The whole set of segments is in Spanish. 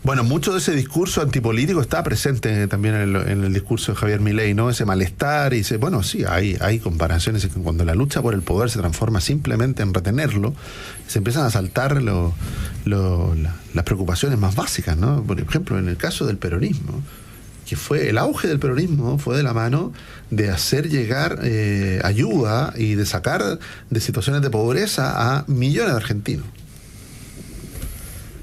Bueno, mucho de ese discurso antipolítico está presente también en el discurso de Javier Milei, ¿no? Ese malestar y bueno, sí, hay comparaciones que cuando la lucha por el poder se transforma simplemente en retenerlo, se empiezan a saltar las preocupaciones más básicas, ¿no? Por ejemplo, en el caso del peronismo, que fue el auge del peronismo, fue de la mano de hacer llegar ayuda y de sacar de situaciones de pobreza a millones de argentinos.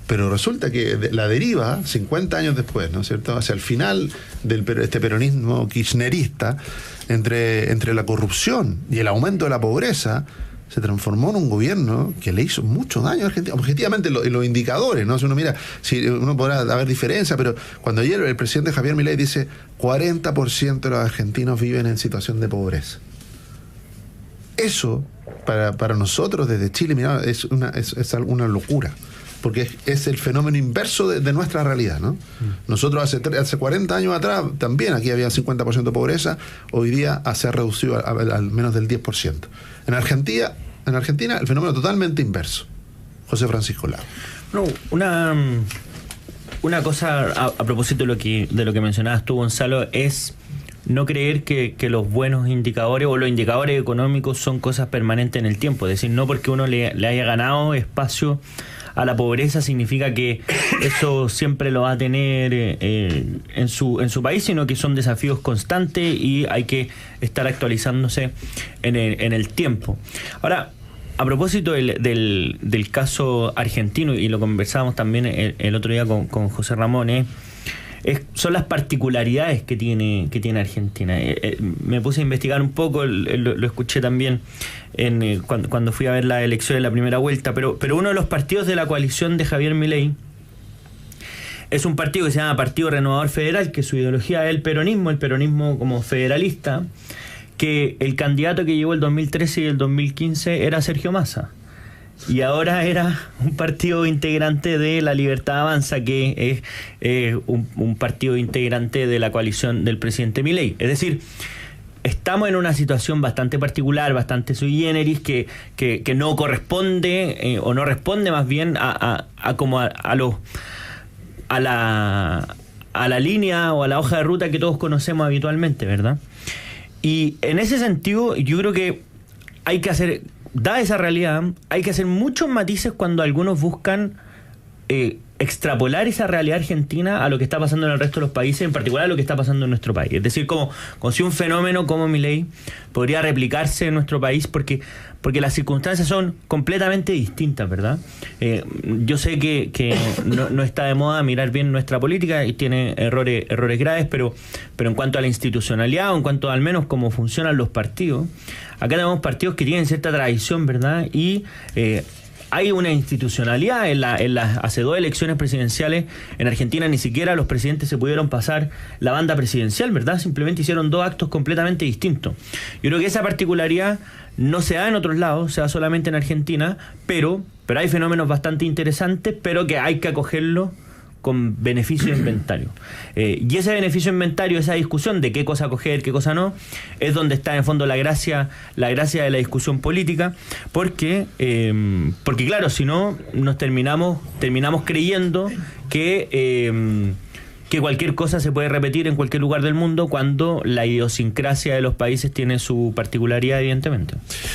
Pero resulta que la deriva, 50 años después, ¿no es cierto?, hacia el final de este peronismo kirchnerista, entre la corrupción y el aumento de la pobreza, se transformó en un gobierno que le hizo mucho daño a Argentina. Objetivamente, los indicadores, ¿no? Si uno mira, si uno podrá haber diferencia, pero cuando ayer el presidente Javier Milei dice 40% de los argentinos viven en situación de pobreza. Eso, para nosotros desde Chile, mirá, es una locura. Porque es el fenómeno inverso de nuestra realidad, ¿no? Nosotros hace 40 años atrás también aquí había 50% de pobreza, hoy día se ha reducido al menos del 10%. En Argentina el fenómeno totalmente inverso. José Francisco Lago. No, una cosa a propósito de lo que mencionabas tú, Gonzalo, es no creer que los buenos indicadores o los indicadores económicos son cosas permanentes en el tiempo. Es decir, no porque uno le haya ganado espacio a la pobreza significa que eso siempre lo va a tener en su país, sino que son desafíos constantes y hay que estar actualizándose en el tiempo. Ahora, a propósito del caso argentino, y lo conversábamos también el otro día con José Ramón, son las particularidades que tiene Argentina. Me puse a investigar un poco, lo escuché también cuando fui a ver la elección de la primera vuelta, pero uno de los partidos de la coalición de Javier Milei es un partido que se llama Partido Renovador Federal, que su ideología es el peronismo como federalista, que el candidato que llevó el 2013 y el 2015 era Sergio Massa. Y ahora era un partido integrante de La Libertad Avanza, que es un partido integrante de la coalición del presidente Milei. Es decir, estamos en una situación bastante particular, bastante sui generis, que no corresponde, o no responde más bien a la línea o a la hoja de ruta que todos conocemos habitualmente, ¿verdad? Y en ese sentido, yo creo que hay que hacer... Dada esa realidad, hay que hacer muchos matices cuando algunos buscan extrapolar esa realidad argentina a lo que está pasando en el resto de los países, en particular a lo que está pasando en nuestro país. Es decir, como si un fenómeno como Milei podría replicarse en nuestro país, porque las circunstancias son completamente distintas, ¿verdad? Yo sé que no está de moda mirar bien nuestra política y tiene errores graves, pero en cuanto a la institucionalidad, o en cuanto al menos cómo funcionan los partidos, acá tenemos partidos que tienen cierta tradición, ¿verdad? Y hay una institucionalidad hace 2 elecciones presidenciales en Argentina ni siquiera los presidentes se pudieron pasar la banda presidencial, ¿verdad? Simplemente hicieron 2 actos completamente distintos. Yo creo que esa particularidad no se da en otros lados, se da solamente en Argentina, pero hay fenómenos bastante interesantes, pero que hay que acogerlos con beneficio de inventario. Y ese beneficio de inventario, esa discusión de qué cosa coger, qué cosa no, es donde está en fondo la gracia de la discusión política, porque claro, si no, nos terminamos creyendo que cualquier cosa se puede repetir en cualquier lugar del mundo, cuando la idiosincrasia de los países tiene su particularidad, evidentemente.